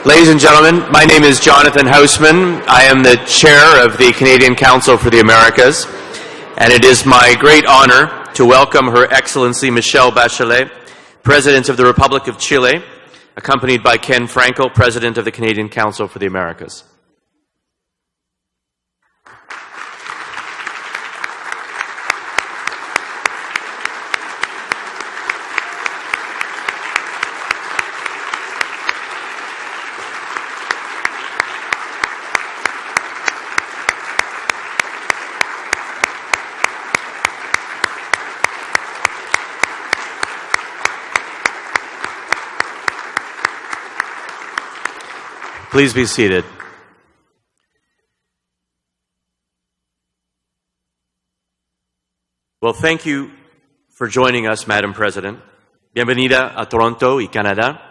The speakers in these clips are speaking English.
Ladies and gentlemen, my name is Jonathan Hausman. I am the chair of the Canadian Council for the Americas, and it is my great honor to welcome Her Excellency Michelle Bachelet, President of the Republic of Chile, accompanied by Ken Frankel, President of the Canadian Council for the Americas. Please be seated. Well, thank you for joining us, Madam President. Bienvenida a Toronto y Canada.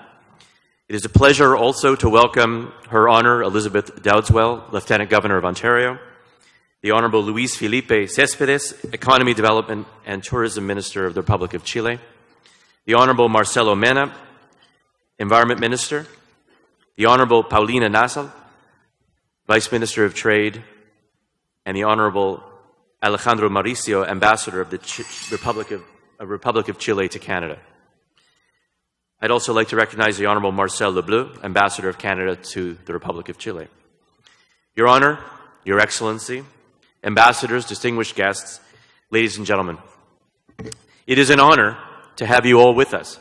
It is a pleasure also to welcome Her Honor Elizabeth Dowdeswell, Lieutenant Governor of Ontario, the Honorable Luis Felipe Cespedes, Economy Development and Tourism Minister of the Republic of Chile, the Honorable Marcelo Mena, Environment Minister, the Honorable Paulina Nasal, Vice Minister of Trade, and the Honorable Alejandro Mauricio, Ambassador of the Republic of Chile to Canada. I'd also like to recognize the Honorable Marcel Lebleu, Ambassador of Canada to the Republic of Chile. Your Honor, Your Excellency, Ambassadors, distinguished guests, ladies and gentlemen, it is an honor to have you all with us,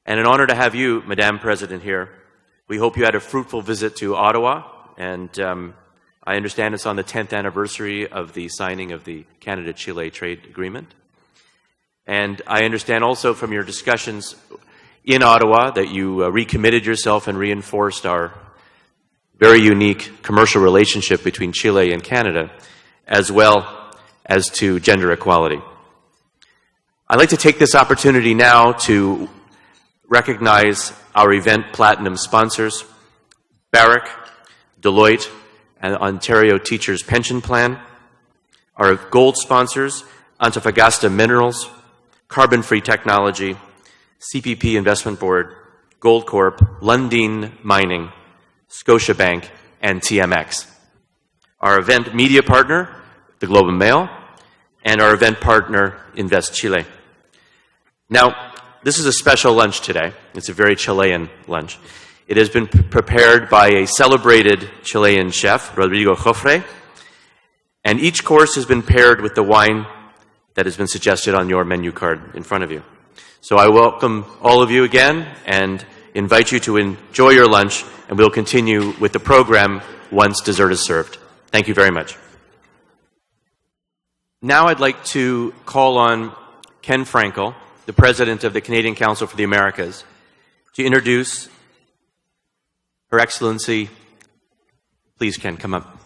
and an honor to have you, Madame President, here. We hope you had a fruitful visit to Ottawa, and I understand it's on the 10th anniversary of the signing of the Canada-Chile trade agreement. And I understand also from your discussions in Ottawa that you recommitted yourself and reinforced our very unique commercial relationship between Chile and Canada, as well as to gender equality. I'd like to take this opportunity now to recognize our event platinum sponsors, Barrick, Deloitte, and Ontario Teachers Pension Plan, our gold sponsors, Antofagasta Minerals, Carbon Free Technology, CPP Investment Board, Goldcorp, Lundin Mining, Scotiabank, and TMX. Our event media partner, the Globe and Mail, and our event partner, Invest Chile. Now, this is a special lunch today. It's a very Chilean lunch. It has been prepared by a celebrated Chilean chef, Rodrigo Jofre, and each course has been paired with the wine that has been suggested on your menu card in front of you. So I welcome all of you again and invite you to enjoy your lunch, and we'll continue with the program once dessert is served. Thank you very much. Now I'd like to call on Ken Frankel, the President of the Canadian Council for the Americas, to introduce Her Excellency. Please, Ken, come up.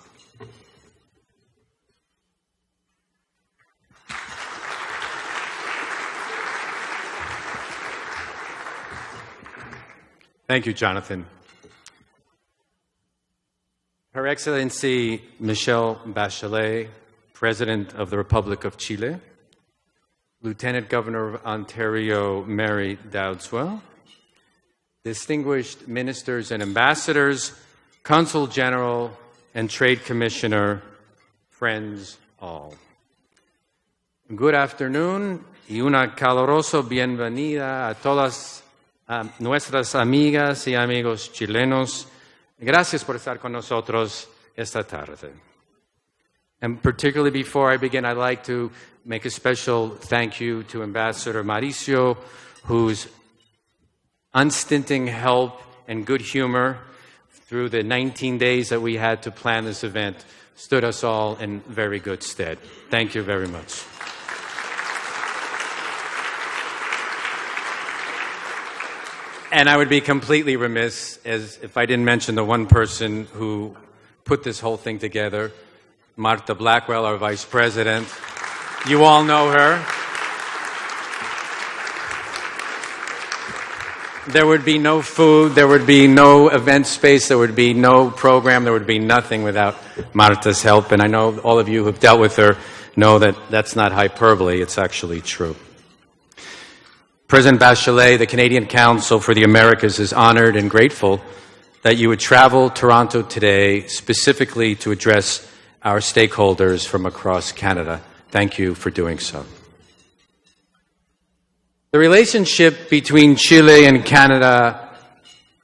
Thank you, Jonathan. Her Excellency Michelle Bachelet, President of the Republic of Chile, Lieutenant Governor of Ontario, Mary Dowdeswell, distinguished ministers and ambassadors, Consul General and Trade Commissioner, friends all. Good afternoon y una calorosa bienvenida a todas nuestras amigas y amigos chilenos. Gracias por estar con nosotros esta tarde. And particularly before I begin, I'd like to make a special thank you to Ambassador Mauricio, whose unstinting help and good humor through the 19 days that we had to plan this event stood us all in very good stead. Thank you very much. And I would be completely remiss if I didn't mention the one person who put this whole thing together, Martha Blackwell, our Vice President. You all know her. There would be no food, there would be no event space, there would be no program, there would be nothing without Marta's help. And I know all of you who have dealt with her know that that's not hyperbole, it's actually true. President Bachelet, the Canadian Council for the Americas is honored and grateful that you would travel Toronto today specifically to address our stakeholders from across Canada. Thank you for doing so. The relationship between Chile and Canada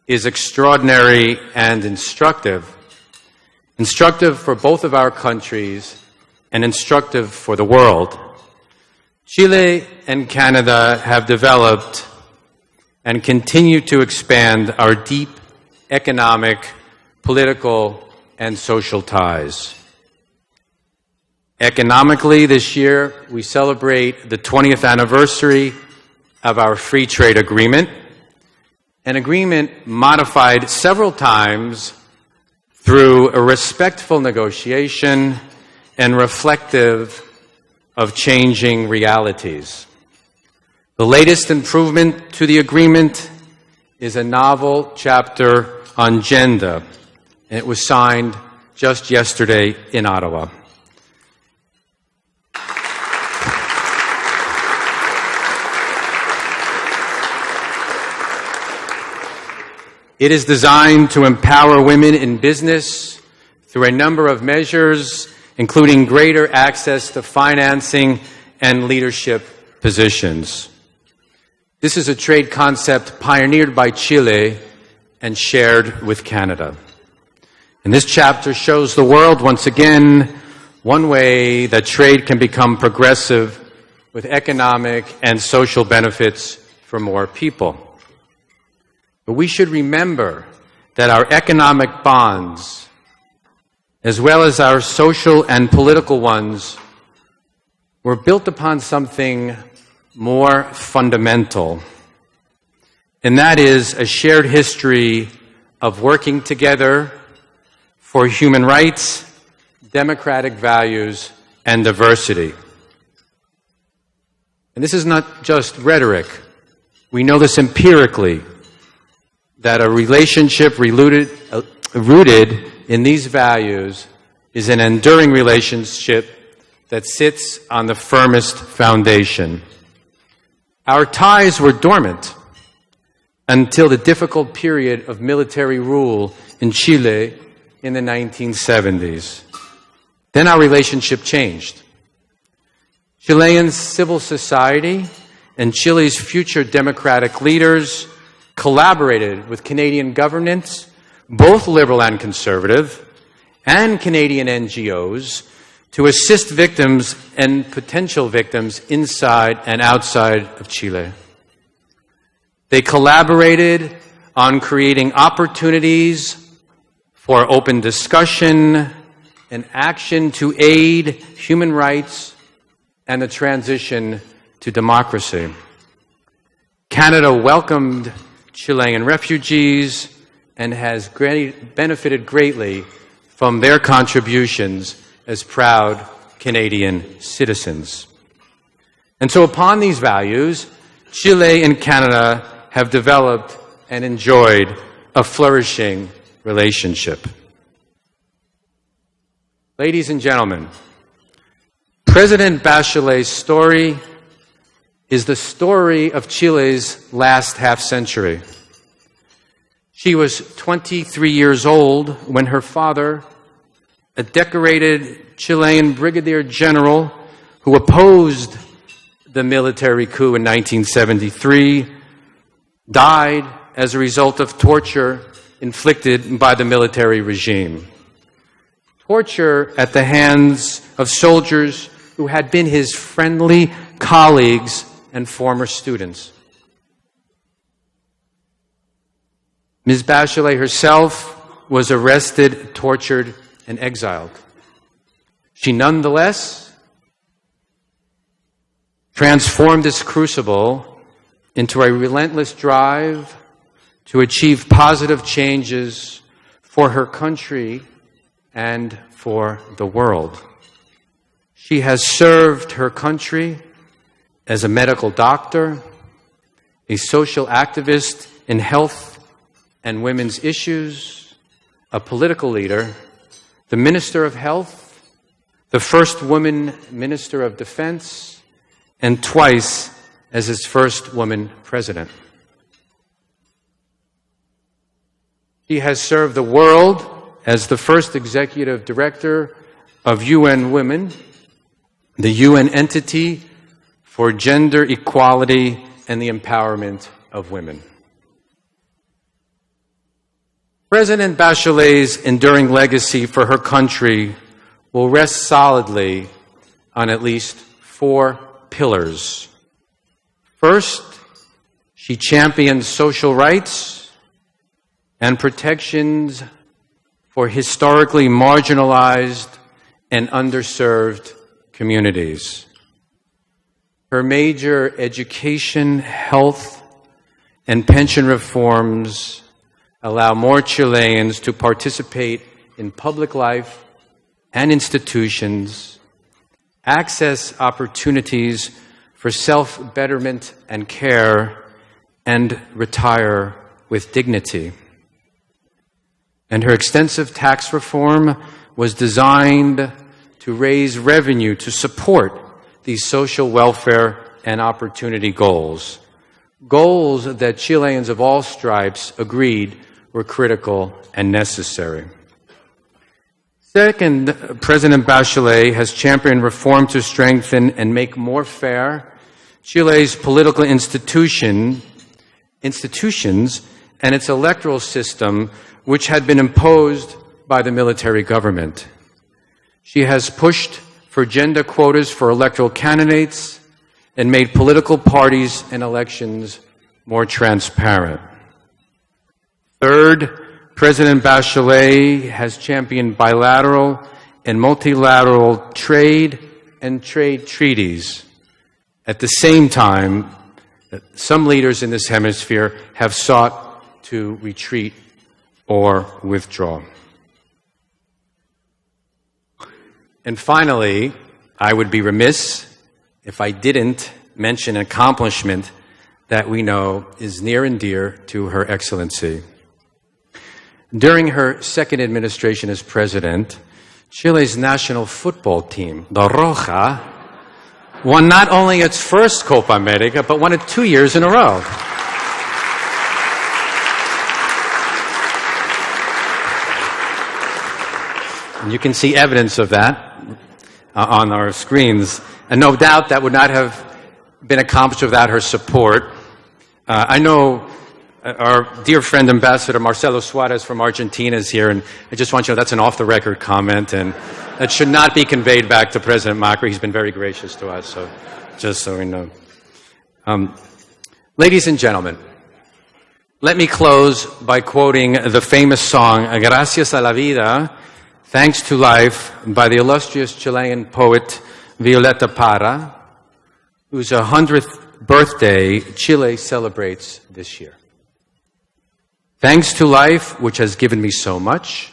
is extraordinary and instructive. Instructive for both of our countries and instructive for the world. Chile and Canada have developed and continue to expand our deep economic, political, and social ties. Economically, this year, we celebrate the 20th anniversary of our free trade agreement, an agreement modified several times through a respectful negotiation and reflective of changing realities. The latest improvement to the agreement is a novel chapter on gender, and it was signed just yesterday in Ottawa. It is designed to empower women in business through a number of measures, including greater access to financing and leadership positions. This is a trade concept pioneered by Chile and shared with Canada. And this chapter shows the world once again one way that trade can become progressive with economic and social benefits for more people. But we should remember that our economic bonds, as well as our social and political ones, were built upon something more fundamental, and that is a shared history of working together for human rights, democratic values, and diversity. And this is not just rhetoric. We know this empirically, that a relationship rooted in these values is an enduring relationship that sits on the firmest foundation. Our ties were dormant until the difficult period of military rule in Chile in the 1970s. Then our relationship changed. Chilean civil society and Chile's future democratic leaders collaborated with Canadian governments, both liberal and conservative, and Canadian NGOs to assist victims and potential victims inside and outside of Chile. They collaborated on creating opportunities for open discussion and action to aid human rights and the transition to democracy. Canada welcomed Chilean refugees and has benefited greatly from their contributions as proud Canadian citizens. And so upon these values, Chile and Canada have developed and enjoyed a flourishing relationship. Ladies and gentlemen, President Bachelet's story is the story of Chile's last half-century. She was 23 years old when her father, a decorated Chilean brigadier general who opposed the military coup in 1973, died as a result of torture inflicted by the military regime. Torture at the hands of soldiers who had been his friendly colleagues and former students. Ms. Bachelet herself was arrested, tortured, and exiled. She nonetheless transformed this crucible into a relentless drive to achieve positive changes for her country and for the world. She has served her country as a medical doctor, a social activist in health and women's issues, a political leader, the Minister of Health, the first woman Minister of Defense, and twice as his first woman president. She has served the world as the first executive director of UN Women, the UN entity for gender equality and the empowerment of women. President Bachelet's enduring legacy for her country will rest solidly on at least 4 pillars. First, she championed social rights and protections for historically marginalized and underserved communities. Her major education, health, and pension reforms allow more Chileans to participate in public life and institutions, access opportunities for self-betterment and care, and retire with dignity. And her extensive tax reform was designed to raise revenue to support these social welfare and opportunity goals. Goals that Chileans of all stripes agreed were critical and necessary. Second, President Bachelet has championed reform to strengthen and make more fair Chile's political institutions and its electoral system, which had been imposed by the military government. She has pushed for gender quotas for electoral candidates and made political parties and elections more transparent. Third, President Bachelet has championed bilateral and multilateral trade and trade treaties. At the same time, some leaders in this hemisphere have sought to retreat or withdraw. And finally, I would be remiss if I didn't mention an accomplishment that we know is near and dear to Her Excellency. During her second administration as president, Chile's national football team, the Roja, won not only its first Copa America, but won it 2 years in a row. And you can see evidence of that on our screens. And no doubt that would not have been accomplished without her support. I know our dear friend Ambassador Marcelo Suarez from Argentina is here, and I just want you to know that's an off-the-record comment, and that should not be conveyed back to President Macri. He's been very gracious to us, so just so we know. Ladies and gentlemen, let me close by quoting the famous song, Gracias a la Vida, Thanks to Life, by the illustrious Chilean poet Violeta Parra, whose 100th birthday Chile celebrates this year. Thanks to life, which has given me so much,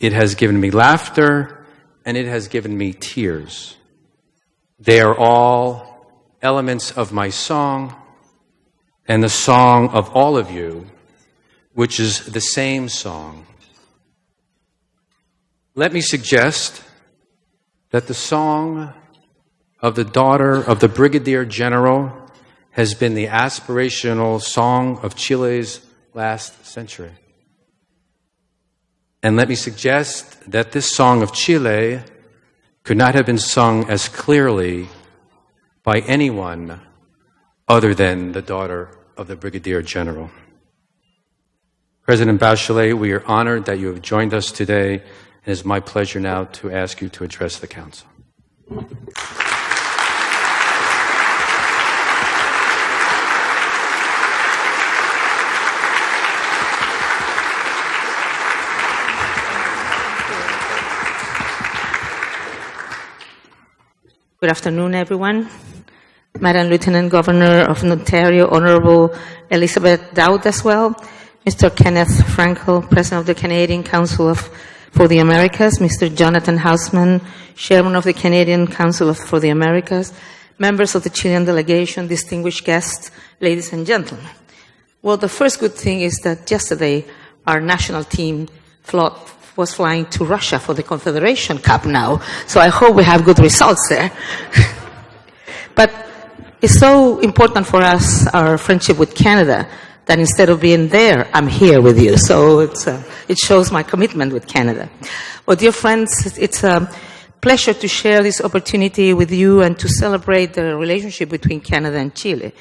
it has given me laughter, and it has given me tears. They are all elements of my song and the song of all of you, which is the same song. Let me suggest that the song of the daughter of the Brigadier General has been the aspirational song of Chile's last century. And let me suggest that this song of Chile could not have been sung as clearly by anyone other than the daughter of the Brigadier General. President Bachelet, we are honored that you have joined us today. It is my pleasure now to ask you to address the Council. Good afternoon, everyone. Madam Lieutenant Governor of Ontario, Honorable Elizabeth Dowd as well, Mr. Kenneth Frankel, President of the Canadian Council for the Americas, Mr. Jonathan Hausman, Chairman of the Canadian Council for the Americas, members of the Chilean delegation, distinguished guests, ladies and gentlemen. Well, the first good thing is that yesterday our national team was flying to Russia for the Confederation Cup now, so I hope we have good results there. But it's so important for us, our friendship with Canada, that instead of being there, I'm here with you. So it shows my commitment with Canada. Well, dear friends, it's a pleasure to share this opportunity with you and to celebrate the relationship between Canada and Chile,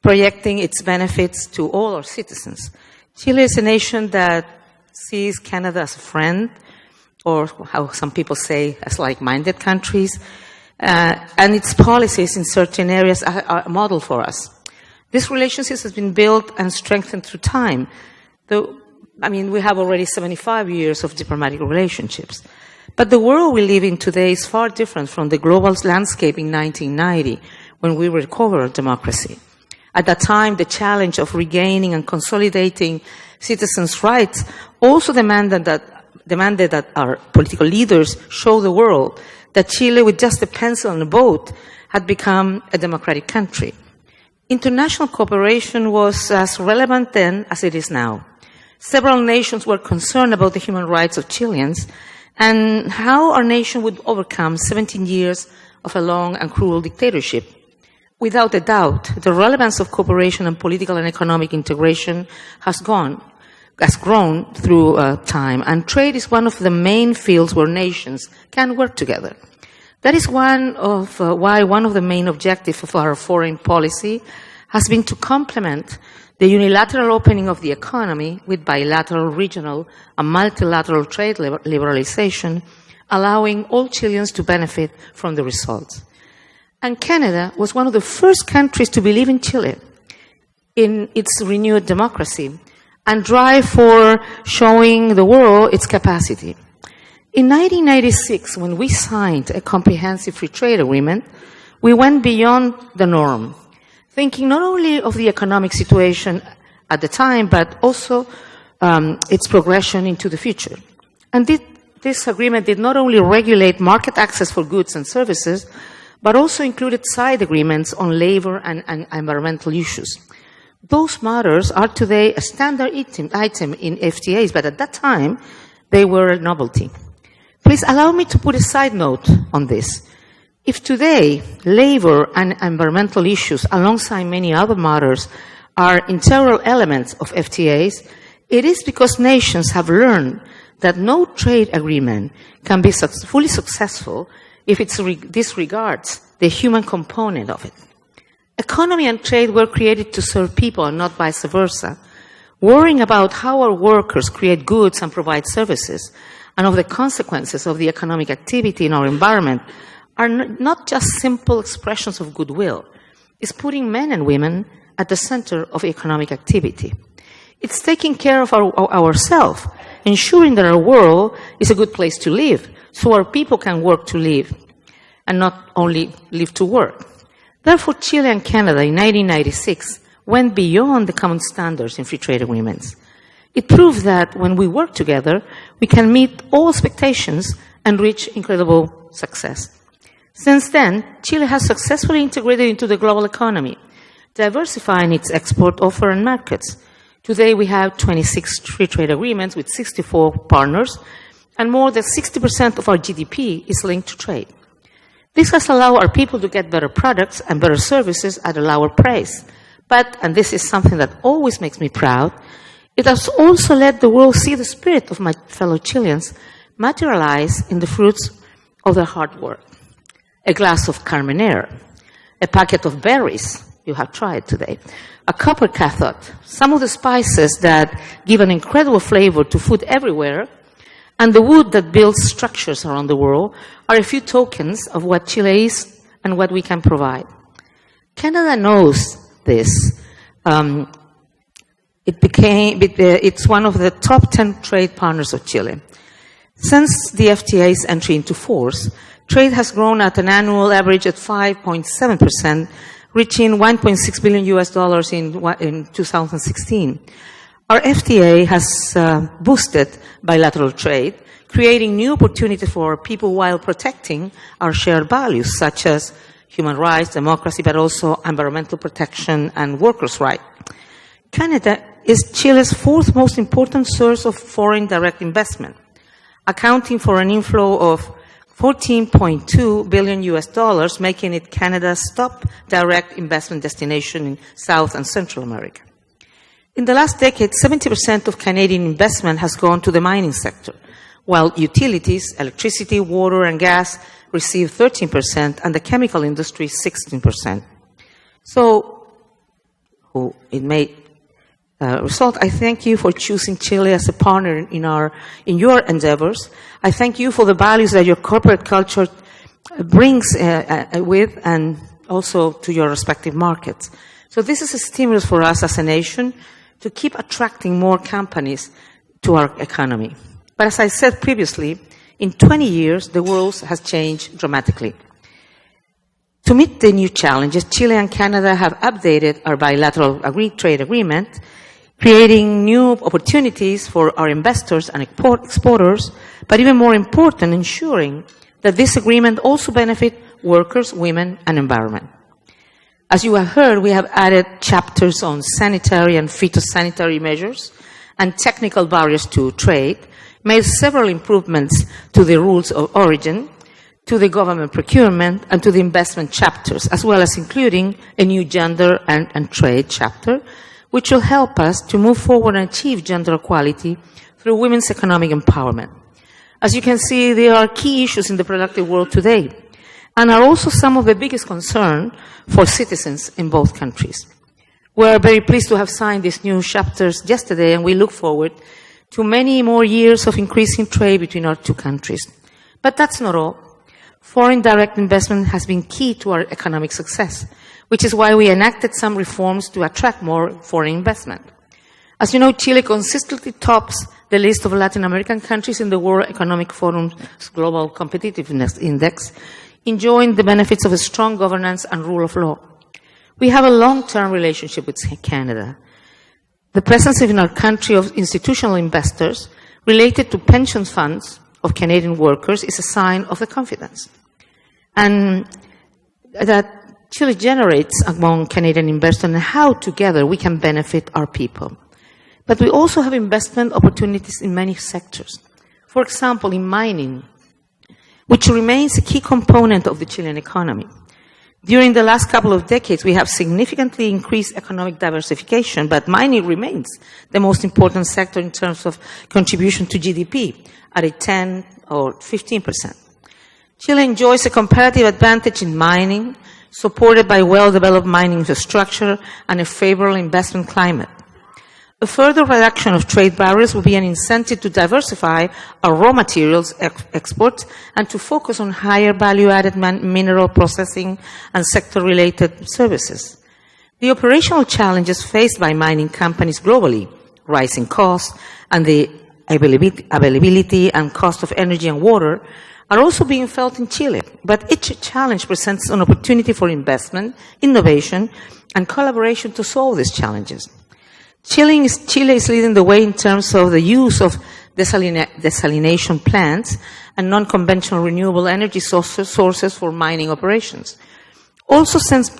projecting its benefits to all our citizens. Chile is a nation that sees Canada as a friend, or how some people say, as like-minded countries, and its policies in certain areas are a model for us. This relationship has been built and strengthened through time. We have already 75 years of diplomatic relationships. But the world we live in today is far different from the global landscape in 1990, when we recovered democracy. At that time, the challenge of regaining and consolidating citizens' rights also demanded that our political leaders show the world that Chile, with just a pencil and a vote, had become a democratic country. International cooperation was as relevant then as it is now. Several nations were concerned about the human rights of Chileans and how our nation would overcome 17 years of a long and cruel dictatorship. Without a doubt, the relevance of cooperation and political and economic integration has grown through time, and trade is one of the main fields where nations can work together. That is why one of the main objectives of our foreign policy has been to complement the unilateral opening of the economy with bilateral, regional, and multilateral trade liberalization, allowing all Chileans to benefit from the results. And Canada was one of the first countries to believe in Chile, in its renewed democracy, and drive for showing the world its capacity. In 1996, when we signed a comprehensive free trade agreement, we went beyond the norm, thinking not only of the economic situation at the time, but also its progression into the future. And this agreement did not only regulate market access for goods and services, but also included side agreements on labor and environmental issues. Those matters are today a standard item in FTAs, but at that time, they were a novelty. Please allow me to put a side note on this. If today labor and environmental issues, alongside many other matters, are integral elements of FTAs, it is because nations have learned that no trade agreement can be fully successful if it disregards the human component of it. Economy and trade were created to serve people and not vice versa. Worrying about how our workers create goods and provide services, and of the consequences of the economic activity in our environment, are not just simple expressions of goodwill. It's putting men and women at the center of economic activity. It's taking care of ourselves, ensuring that our world is a good place to live, so our people can work to live, and not only live to work. Therefore, Chile and Canada in 1996 went beyond the common standards in free trade agreements. It proved that when we work together, we can meet all expectations and reach incredible success. Since then, Chile has successfully integrated into the global economy, diversifying its export offer and markets. Today, we have 26 free trade agreements with 64 partners, and more than 60% of our GDP is linked to trade. This has allowed our people to get better products and better services at a lower price. But, and this is something that always makes me proud, it has also let the world see the spirit of my fellow Chileans materialize in the fruits of their hard work. A glass of Carmenere, a packet of berries, you have tried today, a copper cathode, some of the spices that give an incredible flavor to food everywhere, and the wood that builds structures around the world are a few tokens of what Chile is and what we can provide. Canada knows this. It's one of the top 10 trade partners of Chile. Since the FTA's entry into force, trade has grown at an annual average at 5.7%, reaching $1.6 billion in 2016. Our FTA has boosted bilateral trade, creating new opportunities for our people while protecting our shared values, such as human rights, democracy, but also environmental protection and workers' rights. Canada is Chile's fourth most important source of foreign direct investment, accounting for an inflow of $14.2 billion, making it Canada's top direct investment destination in South and Central America. In the last decade, 70% of Canadian investment has gone to the mining sector, while utilities, electricity, water, and gas receive 13%, and the chemical industry 16%. So, it may result, I thank you for choosing Chile as a partner in your endeavors. I thank you for the values that your corporate culture brings with and also to your respective markets. So this is a stimulus for us as a nation to keep attracting more companies to our economy. But as I said previously, in 20 years, the world has changed dramatically. To meet the new challenges, Chile and Canada have updated our bilateral trade agreement, creating new opportunities for our investors and exporters, but even more important, ensuring that this agreement also benefits workers, women, and environment. As you have heard, we have added chapters on sanitary and phytosanitary measures and technical barriers to trade, made several improvements to the rules of origin, to the government procurement, and to the investment chapters, as well as including a new gender and trade chapter, which will help us to move forward and achieve gender equality through women's economic empowerment. As you can see, there are key issues in the productive world today, and are also some of the biggest concern for citizens in both countries. We are very pleased to have signed these new chapters yesterday, and we look forward to many more years of increasing trade between our two countries. But that's not all. Foreign direct investment has been key to our economic success, which is why we enacted some reforms to attract more foreign investment. As you know, Chile consistently tops the list of Latin American countries in the World Economic Forum's Global Competitiveness Index, enjoying the benefits of a strong governance and rule of law. We have a long-term relationship with Canada. The presence in our country of institutional investors related to pension funds of Canadian workers is a sign of the confidence and that Chile generates among Canadian investors and how together we can benefit our people. But we also have investment opportunities in many sectors. For example, in mining, which remains a key component of the Chilean economy. During the last couple of decades, we have significantly increased economic diversification, but mining remains the most important sector in terms of contribution to GDP at a 10 or 15%. Chile enjoys a comparative advantage in mining, supported by well-developed mining infrastructure and a favorable investment climate. A further reduction of trade barriers will be an incentive to diversify our raw materials exports and to focus on higher value-added mineral processing and sector-related services. The operational challenges faced by mining companies globally, rising costs and the availability and cost of energy and water, are also being felt in Chile. But each challenge presents an opportunity for investment, innovation, and collaboration to solve these challenges. Chile is leading the way in terms of the use of desalination plants and non-conventional renewable energy sources for mining operations. Also, since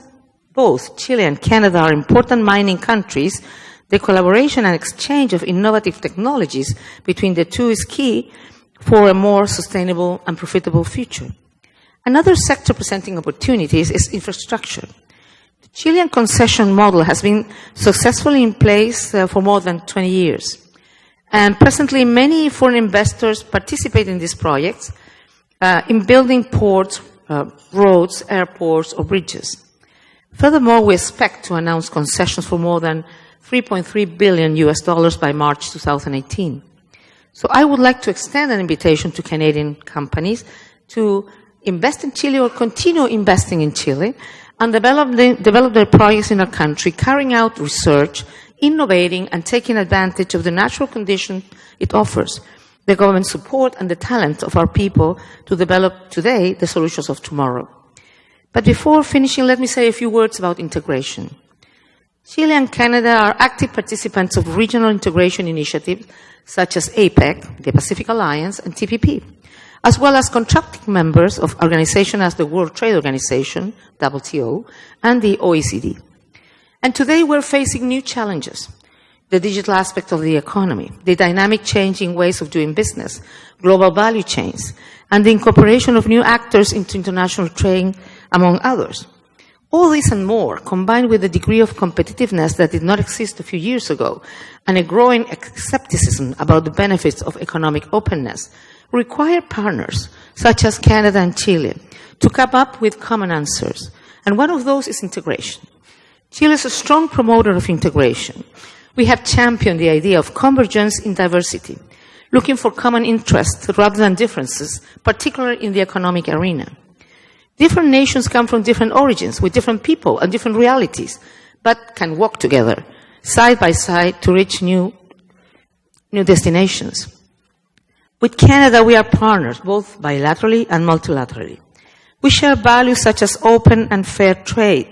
both Chile and Canada are important mining countries, the collaboration and exchange of innovative technologies between the two is key for a more sustainable and profitable future. Another sector presenting opportunities is infrastructure. The Chilean concession model has been successfully in place for more than 20 years. And presently, many foreign investors participate in these projects in building ports, roads, airports, or bridges. Furthermore, we expect to announce concessions for more than $3.3 billion by March 2018. So I would like to extend an invitation to Canadian companies to invest in Chile or continue investing in Chile and develop their projects in our country, carrying out research, innovating, and taking advantage of the natural conditions it offers, the government support and the talent of our people to develop today the solutions of tomorrow. But before finishing, let me say a few words about integration. Chile and Canada are active participants of regional integration initiatives such as APEC, the Pacific Alliance, and TPP, as well as contracting members of organizations as the World Trade Organization, WTO, and the OECD. And today we're facing new challenges: the digital aspect of the economy, the dynamic changing ways of doing business, global value chains, and the incorporation of new actors into international trade, among others. All this and more, combined with a degree of competitiveness that did not exist a few years ago, and a growing skepticism about the benefits of economic openness, require partners, such as Canada and Chile, to come up with common answers. And one of those is integration. Chile is a strong promoter of integration. We have championed the idea of convergence in diversity, looking for common interests rather than differences, particularly in the economic arena. Different nations come from different origins, with different people and different realities, but can work together, side by side, to reach new destinations. With Canada, we are partners, both bilaterally and multilaterally. We share values such as open and fair trade,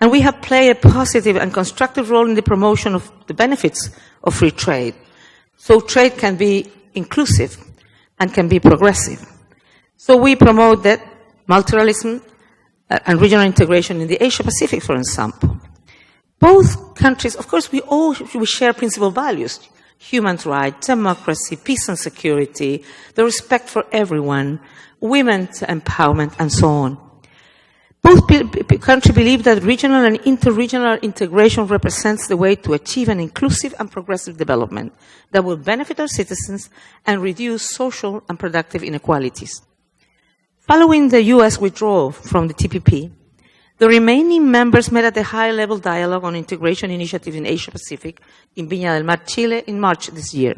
and we have played a positive and constructive role in the promotion of the benefits of free trade. So trade can be inclusive and can be progressive. So we promote that multilateralism and regional integration in the Asia-Pacific, for example. Both countries, of course, we share principal values: human rights, democracy, peace and security, the respect for everyone, women's empowerment, and so on. Both countries believe that regional and interregional integration represents the way to achieve an inclusive and progressive development that will benefit our citizens and reduce social and productive inequalities. Following the U.S. withdrawal from the TPP, the remaining members met at the high-level dialogue on integration initiative in Asia-Pacific in Viña del Mar, Chile, in March this year.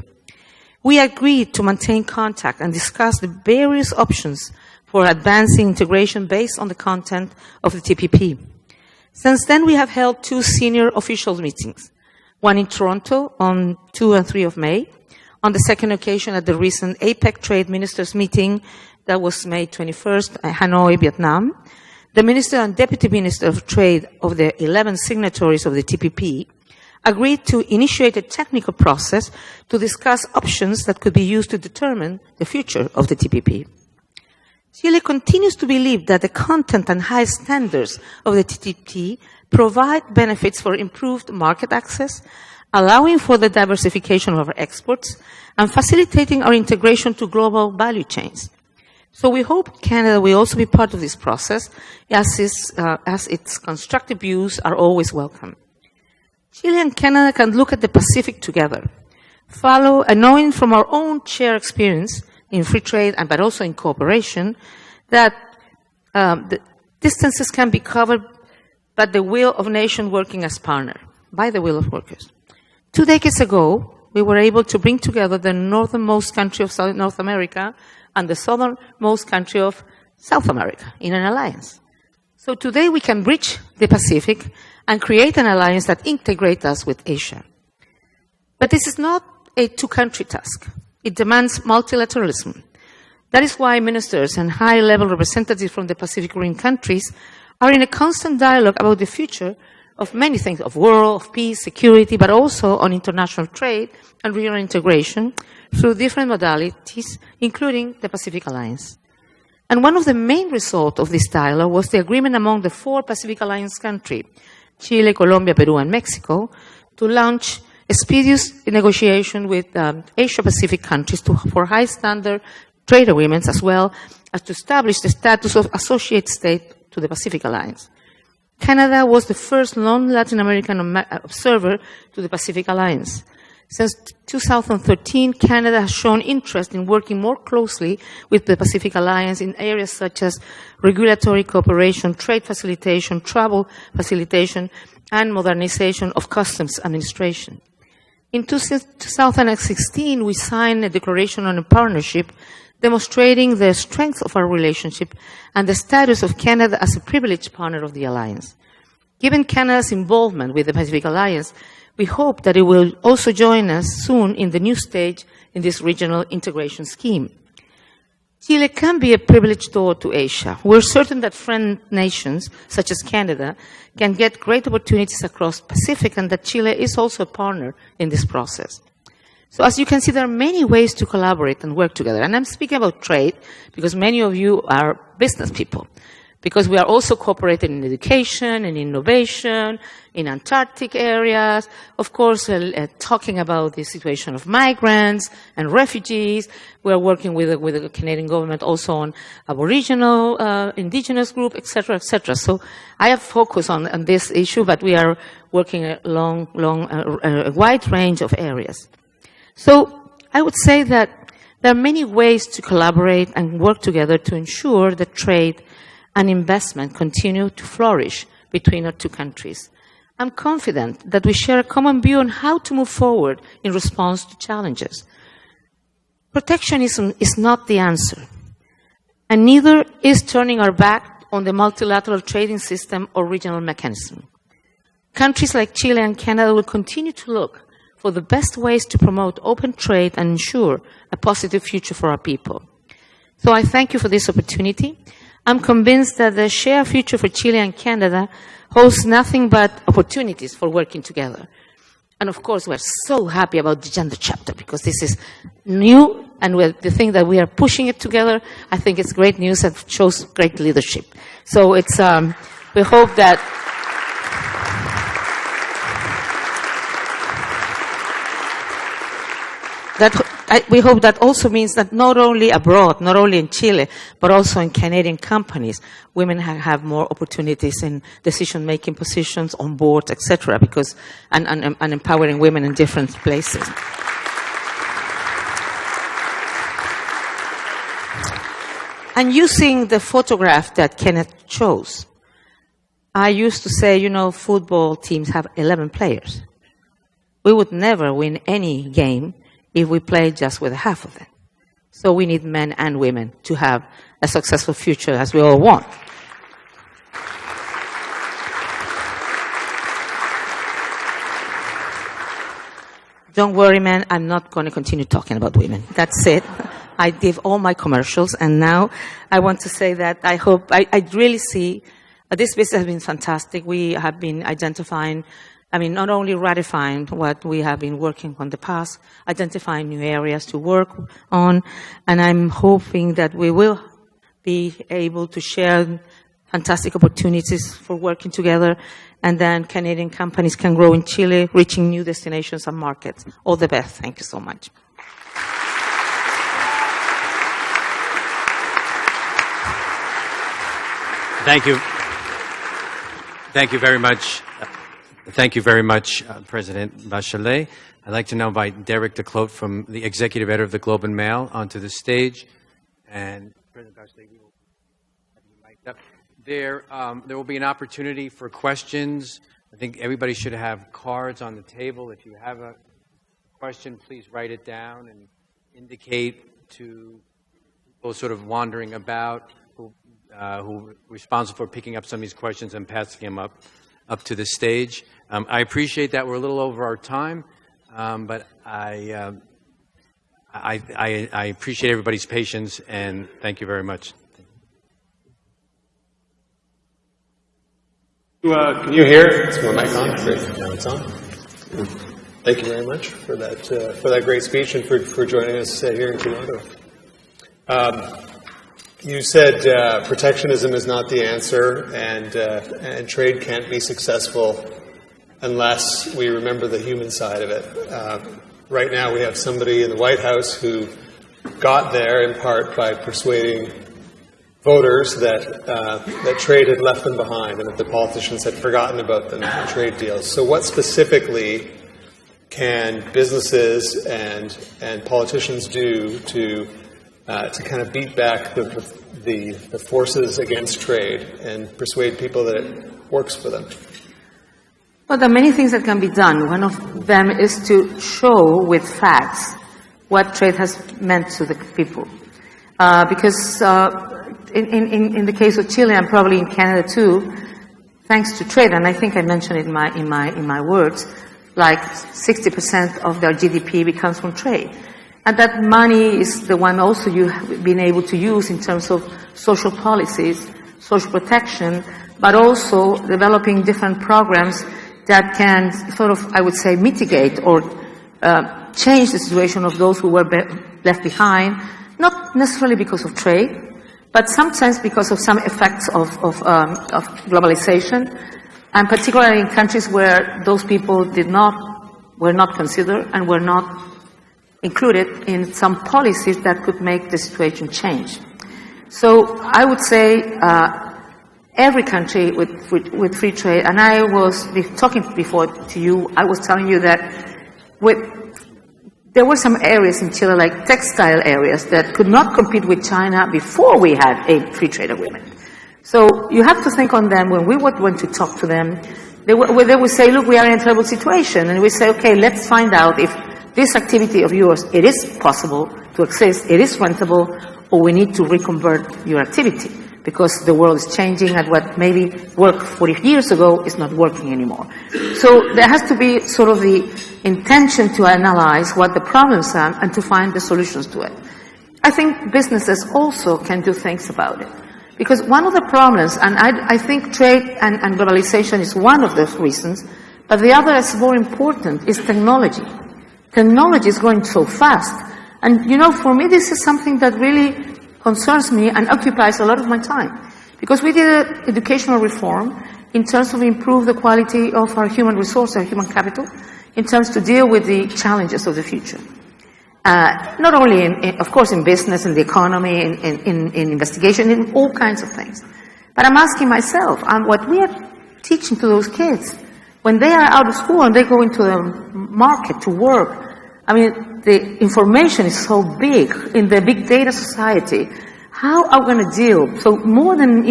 We agreed to maintain contact and discuss the various options for advancing integration based on the content of the TPP. Since then, we have held 2 senior official meetings, one in Toronto on 2 and 3 of May, on the second occasion at the recent APEC Trade Ministers meeting that was May 21st at Hanoi, Vietnam. The Minister and Deputy Minister of Trade of the 11 signatories of the TPP agreed to initiate a technical process to discuss options that could be used to determine the future of the TPP. Chile continues to believe that the content and high standards of the TPP provide benefits for improved market access, allowing for the diversification of our exports, and facilitating our integration to global value chains. So we hope Canada will also be part of this process, as its constructive views are always welcome. Chile and Canada can look at the Pacific together, knowing from our own shared experience in free trade, but also in cooperation, that the distances can be covered by the will of nation working as partner, by the will of workers. 2 decades ago, we were able to bring together the northernmost country of North America and the southernmost country of South America in an alliance. So today we can bridge the Pacific and create an alliance that integrates us with Asia. But this is not a 2-country task. It demands multilateralism. That is why ministers and high-level representatives from the Pacific Rim countries are in a constant dialogue about the future of many things, of world, of peace, security, but also on international trade and regional integration through different modalities, including the Pacific Alliance. And one of the main results of this dialogue was the agreement among the 4 Pacific Alliance countries, Chile, Colombia, Peru, and Mexico, to launch expeditious negotiation with Asia-Pacific countries for high-standard trade agreements, as well as to establish the status of associate state to the Pacific Alliance. Canada was the first non-Latin American observer to the Pacific Alliance. Since 2013, Canada has shown interest in working more closely with the Pacific Alliance in areas such as regulatory cooperation, trade facilitation, travel facilitation, and modernization of customs administration. In 2016, we signed a declaration on a partnership demonstrating the strength of our relationship and the status of Canada as a privileged partner of the alliance. Given Canada's involvement with the Pacific Alliance, we hope that it will also join us soon in the new stage in this regional integration scheme. Chile can be a privileged door to Asia. We're certain that friend nations, such as Canada, can get great opportunities across the Pacific, and that Chile is also a partner in this process. So as you can see, there are many ways to collaborate and work together. And I'm speaking about trade because many of you are business people. because we are also cooperating in education and innovation, in Antarctic areas, of course, talking about the situation of migrants and refugees. We are working with the Canadian government also on Aboriginal, indigenous group, et cetera, et cetera. So I have focused on this issue, but we are working a a wide range of areas. So I would say that there are many ways to collaborate and work together to ensure that trade and investment continue to flourish between our two countries. I'm confident that we share a common view on how to move forward in response to challenges. Protectionism is not the answer, and neither is turning our back on the multilateral trading system or regional mechanism. Countries like Chile and Canada will continue to look for the best ways to promote open trade and ensure a positive future for our people. So I thank you for this opportunity. I'm convinced that the shared future for Chile and Canada holds nothing but opportunities for working together. And of course, we're so happy about the gender chapter because this is new, and the thing that we are pushing it together, I think it's great news and shows great leadership. So it's, we hope that we hope that also means that not only abroad, not only in Chile, but also in Canadian companies, women have more opportunities in decision-making positions on boards, etc., because and empowering women in different places. And using the photograph that Kenneth chose, I used to say, you know, football teams have 11 players. We would never win any game if we play just with half of them. So we need men and women to have a successful future as we all want. Don't worry, man, I'm not going to continue talking about women. That's it. I did all my commercials, and now I want to say that I hope, I really see, this business has been fantastic. We have been identifying, not only ratifying what we have been working on the past, identifying new areas to work on, and I'm hoping that we will be able to share fantastic opportunities for working together, and then Canadian companies can grow in Chile, reaching new destinations and markets. All the best. Thank you so much. Thank you. Thank you very much. Thank you very much, President Bachelet. I'd like to now invite Derek DeClote from the Executive Editor of the Globe and Mail onto the stage. And President Bachelet, we will have you mic'd up. There will be an opportunity for questions. I think everybody should have cards on the table. If you have a question, please write it down and indicate to people sort of wandering about who are responsible for picking up some of these questions and passing them up to the stage. I appreciate that we're a little over our time, but I appreciate everybody's patience, and thank you very much. Can you hear? Is my mic on? Great. Now it's on. Thank you very much for that great speech and for joining us here in Toronto. You said protectionism is not the answer, and trade can't be successful unless we remember the human side of it. Right now, we have somebody in the White House who got there in part by persuading voters that trade had left them behind and that the politicians had forgotten about them in trade deals. So what specifically can businesses and politicians do to kind of beat back the forces against trade and persuade people that it works for them? Well, there are many things that can be done. One of them is to show with facts what trade has meant to the people. Because in the case of Chile and probably in Canada too, thanks to trade, and I think I mentioned it in my words, like 60% of their GDP comes from trade. And that money is the one also you've been able to use in terms of social policies, social protection, but also developing different programs that can sort of, I would say, mitigate or change the situation of those who were left behind, not necessarily because of trade, But sometimes because of some effects of globalization, and particularly in countries where those people were not considered and were not included in some policies that could make the situation change. So I would say every country with free trade, and I was talking before to you, I was telling you that there were some areas in Chile, like textile areas, that could not compete with China before we had a free trade agreement. So you have to think on them when we went to talk to them. They would say, look, we are in a terrible situation. And we say, okay, let's find out if this activity of yours, it is possible to exist, it is rentable, or we need to reconvert your activity. Because the world is changing, and what maybe worked 40 years ago is not working anymore. So there has to be sort of the intention to analyze what the problems are and to find the solutions to it. I think businesses also can do things about it. Because one of the problems, and I think trade and globalization is one of those reasons, but the other is more important, is technology. Technology is going so fast. And, you know, for me, this is something that really concerns me and occupies a lot of my time. Because we did an educational reform in terms of improve the quality of our human resource, our human capital, in terms to deal with the challenges of the future. Not only, of course, in business, in the economy, in investigation, in all kinds of things. But I'm asking myself, what we are teaching to those kids, when they are out of school and they go into the market to work, I mean, the information is so big in the big data society. How are we going to deal? So more than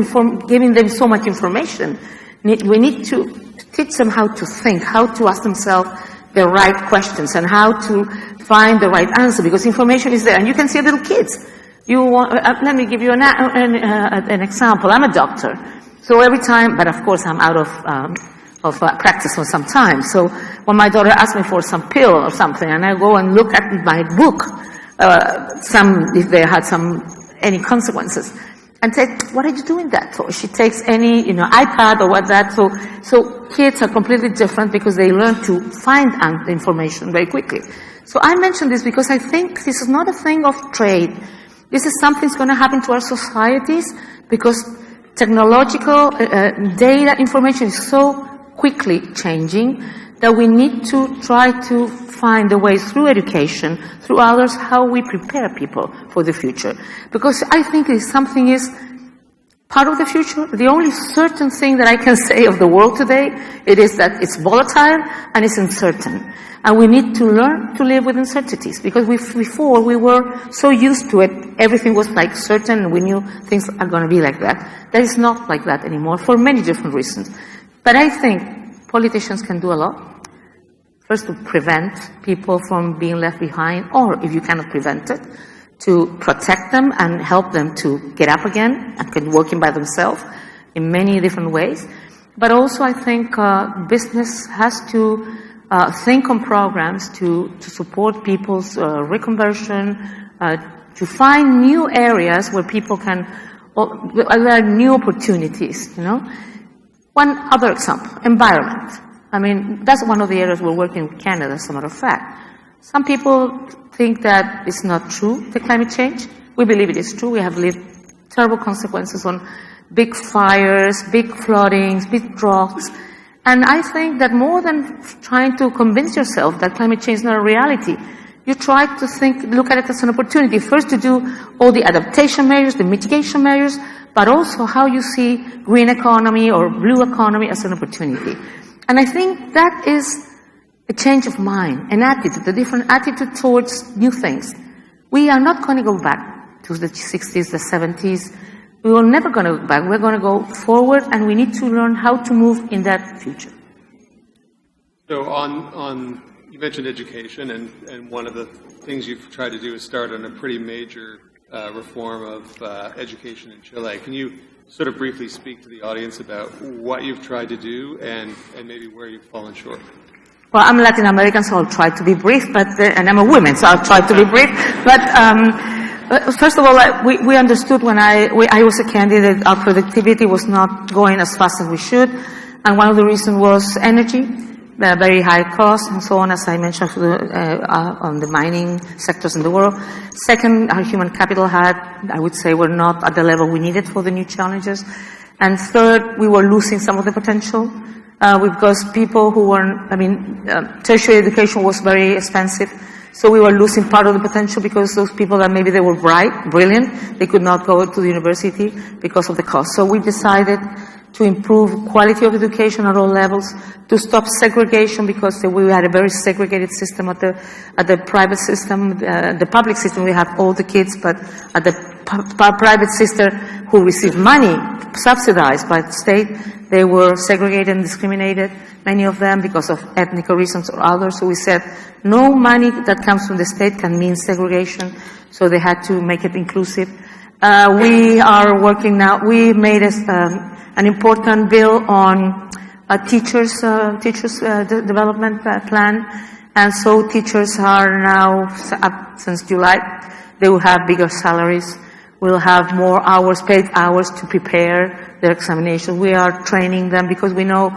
giving them so much information, we need to teach them how to think, how to ask themselves the right questions, and how to find the right answer, because information is there. And you can see little kids. Let me give you an example. I'm a doctor. So every time, but of course I'm out of practice for some time. So when my daughter asks me for some pill or something, and I go and look at my book, if they had any consequences, and say, what are you doing that for? She takes any, iPad or what that. So kids are completely different because they learn to find information very quickly. So I mention this because I think this is not a thing of trade. This is something that's going to happen to our societies because technological data information is so quickly changing that we need to try to find a way through education, through others, how we prepare people for the future. Because I think something is part of the future. The only certain thing that I can say of the world today, it is that it's volatile and it's uncertain. And we need to learn to live with uncertainties, because before we were so used to it, everything was like certain and we knew things are going to be like that. That is not like that anymore for many different reasons. But I think politicians can do a lot. First, to prevent people from being left behind, or if you cannot prevent it, to protect them and help them to get up again and can working by themselves in many different ways. But also I think business has to think on programs to support people's reconversion, to find new areas where people can, there are new opportunities, One other example, environment. I mean, that's one of the areas we're working with Canada, as a matter of fact. Some people think that it's not true, the climate change. We believe it is true. We have lived terrible consequences on big fires, big floodings, big droughts. And I think that more than trying to convince yourself that climate change is not a reality, you try to look at it as an opportunity, first to do all the adaptation measures, the mitigation measures, but also how you see green economy or blue economy as an opportunity. And I think that is a change of mind, an attitude, a different attitude towards new things. We are not going to go back to the 60s, the 70s. We are never going to go back. We're going to go forward, and we need to learn how to move in that future. So you mentioned education, and one of the things you've tried to do is start on a pretty major reform of education in Chile. Can you sort of briefly speak to the audience about what you've tried to do and maybe where you've fallen short? Well, I'm Latin American, so I'll try to be brief, and I'm a woman, so I'll try to be brief. But first of all, we understood when I was a candidate, our productivity was not going as fast as we should, and one of the reasons was energy. very high costs and so on, as I mentioned, on the mining sectors in the world. Second, our human capital I would say, were not at the level we needed for the new challenges. And third, we were losing some of the potential because people who weren't, tertiary education was very expensive. So we were losing part of the potential because those people that maybe they were brilliant, they could not go to the university because of the cost. So we decided to improve quality of education at all levels, to stop segregation because we had a very segregated system at the private system. The public system, we have all the kids, but at the private system who received money subsidized by the state, they were segregated and discriminated, many of them because of ethnic reasons or others. So we said no money that comes from the state can mean segregation, so they had to make it inclusive. We are working now, we made an important bill on a teachers development plan, and so teachers are now, since July, they will have bigger salaries, will have more hours, paid hours to prepare their examination. We are training them because we know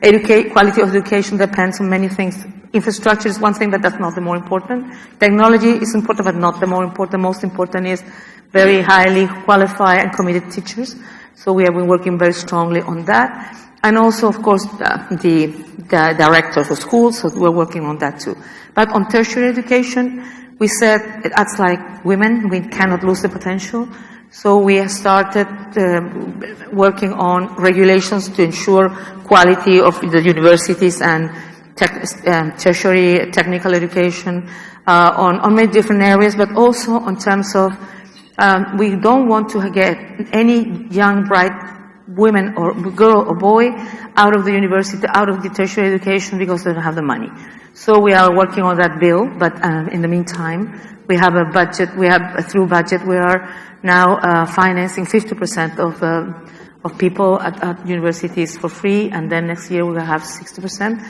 quality of education depends on many things. Infrastructure is one thing, but that's not the more important. Technology is important, but not the more important. Most important is very highly qualified and committed teachers. So we have been working very strongly on that. And also, of course, the directors of schools, so we're working on that too. But on tertiary education, we said it's like women, we cannot lose the potential. So we have started working on regulations to ensure quality of the universities and tertiary technical education on many different areas, but also in terms of we don't want to get any young, bright women or girl or boy out of the university, out of the tertiary education because they don't have the money. So we are working on that bill, but in the meantime, we have a budget, through budget, we are now financing 50% of people at universities for free, and then next year we will have 60%.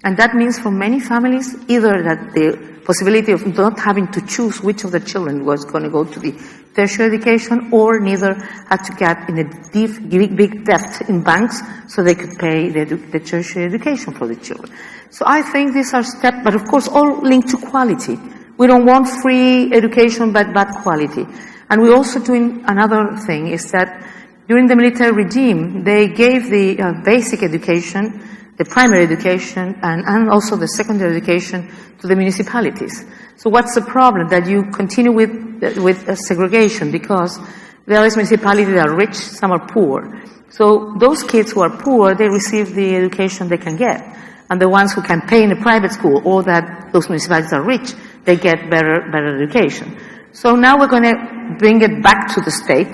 And that means for many families, either that the possibility of not having to choose which of the children was going to go to the tertiary education, or neither had to get in a big debt in banks so they could pay the tertiary education for the children. So I think these are steps, but of course all linked to quality. We don't want free education, but bad quality. And we're also doing another thing, is that during the military regime, they gave the basic education, the primary education, and also the secondary education to the municipalities. So what's the problem? That you continue with segregation, because there is municipalities that are rich, some are poor. So those kids who are poor, they receive the education they can get. And the ones who can pay in a private school, or that those municipalities are rich, they get better education. So now we're going to bring it back to the state,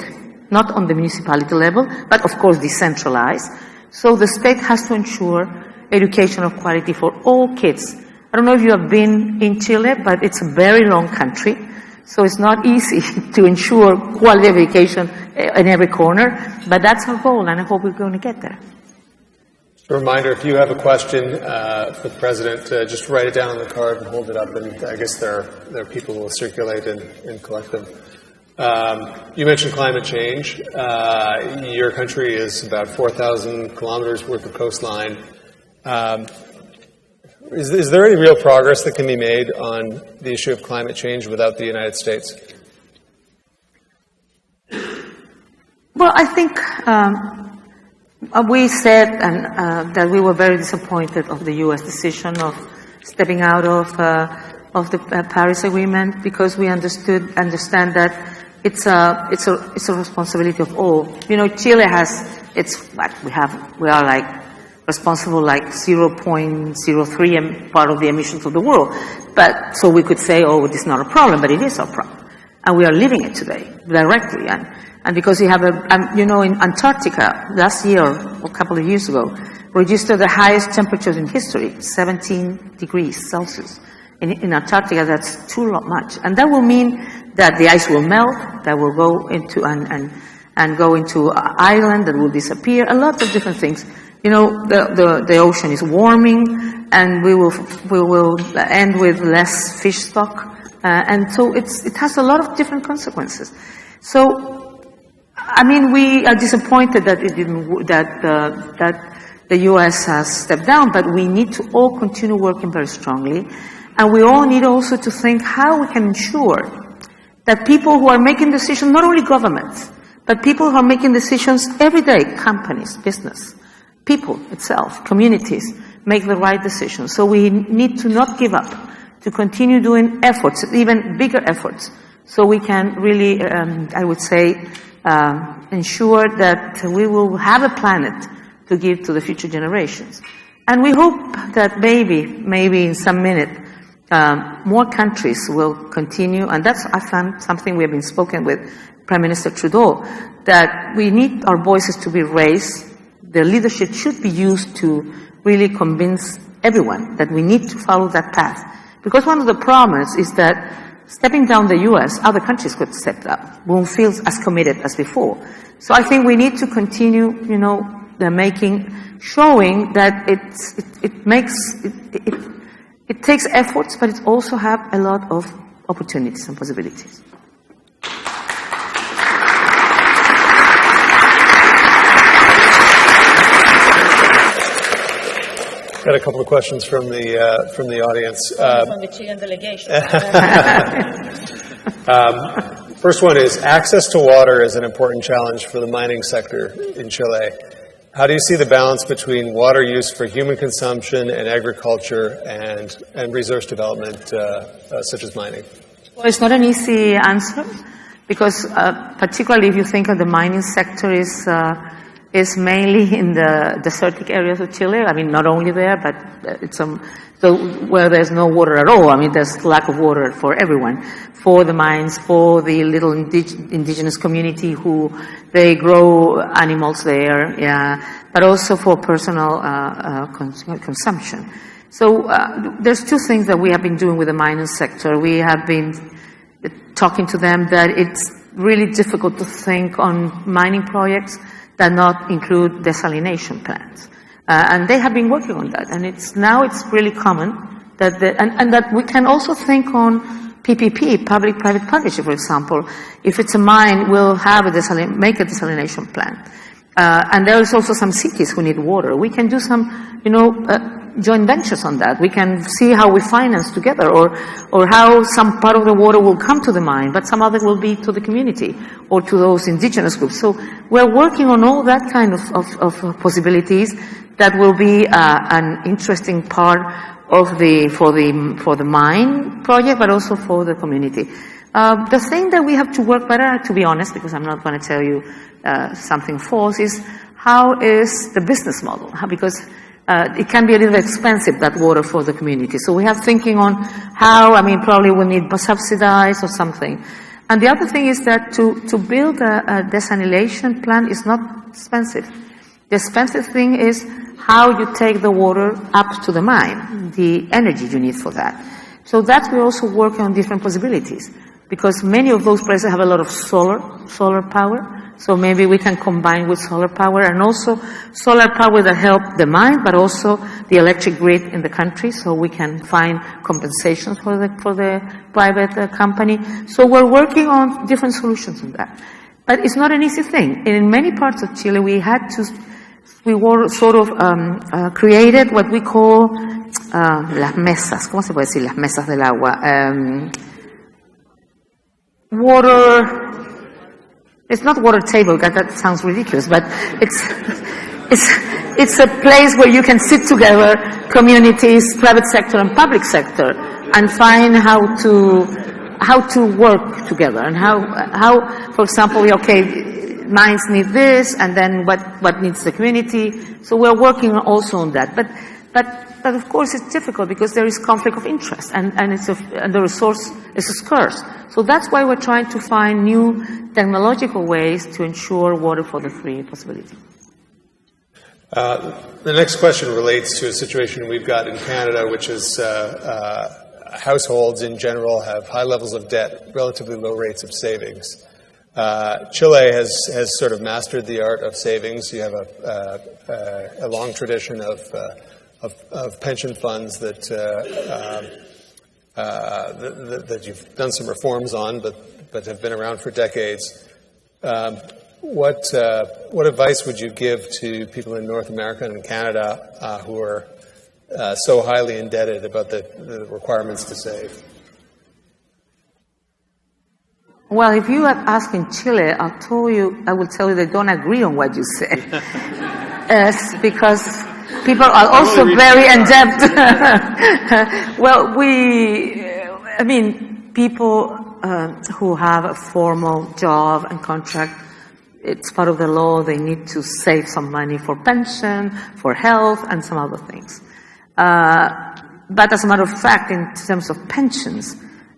not on the municipality level, but of course decentralized. So the state has to ensure education of quality for all kids. I don't know if you have been in Chile, but it's a very long country, so it's not easy to ensure quality of education in every corner, but that's our goal, and I hope we're going to get there. A reminder, if you have a question for the President, just write it down on the card and hold it up, and I guess there are people who will circulate and collect them. You mentioned climate change. Your country is about 4,000 kilometers worth of coastline. Is there any real progress that can be made on the issue of climate change without the United States? Well, I think we said that we were very disappointed of the U.S. decision of stepping out of the Paris Agreement, because we understand that it's a responsibility of all. You know, Chile has, we are like responsible like 0.03 part of the emissions of the world. But so we could say, oh, it's not a problem, but it is our problem, and we are living it today directly. And because we have in Antarctica last year, or a couple of years ago, registered the highest temperatures in history, 17 degrees Celsius. In Antarctica, that's too much. And that will mean that the ice will melt, that will go into, and go into an island that will disappear, a lot of different things. You know, the ocean is warming, and we will end with less fish stock. And so it has a lot of different consequences. So, I mean, we are disappointed that it didn't, that the U.S. has stepped down, but we need to all continue working very strongly. And we all need also to think how we can ensure that people who are making decisions, not only governments, but people who are making decisions every day, companies, business, people itself, communities, make the right decisions. So we need to not give up, to continue doing efforts, even bigger efforts, so we can really, I would say, ensure that we will have a planet to give to the future generations. And we hope that maybe in some minute, more countries will continue, and that's, I found, something we have been spoken with Prime Minister Trudeau, that we need our voices to be raised. The leadership should be used to really convince everyone that we need to follow that path. Because one of the problems is that stepping down the U.S., other countries could step up, won't feel as committed as before. So I think we need to continue, showing that it takes efforts, but it also have a lot of opportunities and possibilities. Got a couple of questions from the audience. From the Chilean delegation. First one is, access to water is an important challenge for the mining sector in Chile. How do you see the balance between water use for human consumption and agriculture and resource development, such as mining? Well, it's not an easy answer, because particularly if you think of the mining sector is mainly in the desertic areas of Chile. I mean, not only there, but so where there's no water at all. I mean, there's lack of water for everyone, for the mines, for the little indigenous community who they grow animals there, but also for personal consumption. So there's two things that we have been doing with the mining sector. We have been talking to them that it's really difficult to think on mining projects that not include desalination plants. And they have been working on that. And it's really common that that we can also think on PPP, public-private partnership, for example. If it's a mine, we'll have make a desalination plant. And there is also some cities who need water. We can do some, joint ventures on that. We can see how we finance together, or how some part of the water will come to the mine, but some other will be to the community or to those indigenous groups. So we're working on all that kind of possibilities that will be an interesting part of for the mine project, but also for the community. The thing that we have to work better, to be honest, because I'm not going to tell you something false, is how is the business model? Because it can be a little expensive, that water for the community. So we have thinking on how, probably we need subsidized or something. And the other thing is that to build a desalination plant is not expensive. The expensive thing is how you take the water up to the mine, the energy you need for that. So that we also work on different possibilities, because many of those places have a lot of solar power. So maybe we can combine with solar power, and also solar power that help the mine, but also the electric grid in the country, so we can find compensations for the private company. So we're working on different solutions on that. But it's not an easy thing. In many parts of Chile, we were sort of created what we call las mesas. ¿Cómo se puede decir? Las mesas del agua. Water. It's not water table, because that sounds ridiculous, but it's a place where you can sit together, communities, private sector and public sector, and find how to work together, and how, for example, mines need this, and then what needs the community. So we're working also on that. But of course it's difficult, because there is conflict of interest, and the resource is scarce. So that's why we're trying to find new technological ways to ensure water for the three possibilities. The next question relates to a situation we've got in Canada, which is households in general have high levels of debt, relatively low rates of savings. Chile has sort of mastered the art of savings. You have a long tradition of pension funds that you've done some reforms on, but have been around for decades. what advice would you give to people in North America and Canada who are so highly indebted about the requirements to save? Well, if you are asking Chile, I will tell you they don't agree on what you say. Because people are also very indebted. Well, people who have a formal job and contract, it's part of the law, they need to save some money for pension, for health, and some other things. But as a matter of fact, in terms of pensions,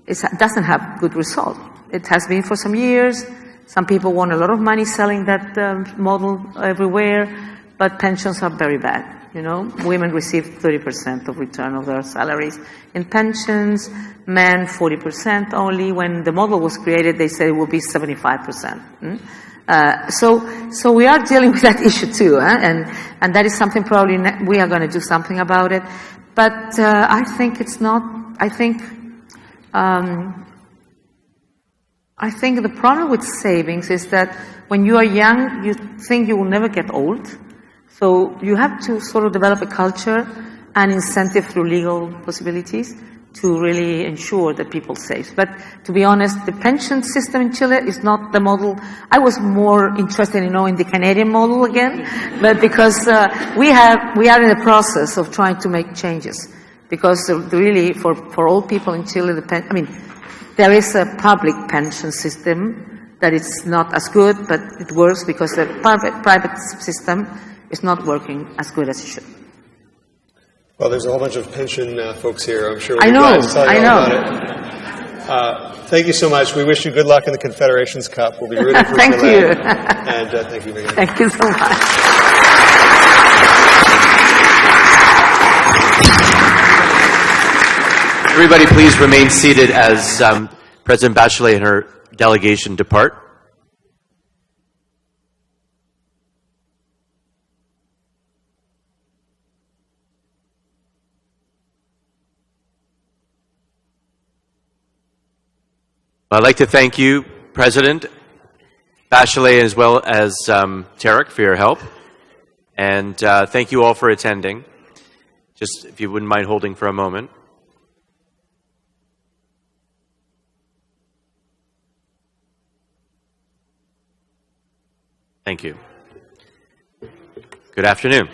it doesn't have good result. It has been for some years. Some people won a lot of money selling that model everywhere, but pensions are very bad. You know, women receive 30% of return of their salaries in pensions, men 40% only. When the model was created, they said it would be 75%. So we are dealing with that issue too, and that is something probably we are going to do something about it. But I think it's not. I think the problem with savings is that when you are young, you think you will never get old. So you have to sort of develop a culture and incentive through legal possibilities to really ensure that people save. But to be honest, the pension system in Chile is not the model. I was more interested in knowing the Canadian model again, but because we are in the process of trying to make changes. Because really, for all people in Chile, there is a public pension system that is not as good, but it works because the private system is not working as good as it should. Well, there's a whole bunch of pension folks here. I'm sure I we'll know. be glad to tell you all about it. Thank you so much. We wish you good luck in the Confederations Cup. We'll be rooting for Thank Chile. you. And thank you very much. Thank you so much. Everybody, please remain seated as President Bachelet and her delegation depart. I'd like to thank you, President Bachelet, as well as Tarek, for your help. And thank you all for attending. Just if you wouldn't mind holding for a moment. Thank you. Good afternoon.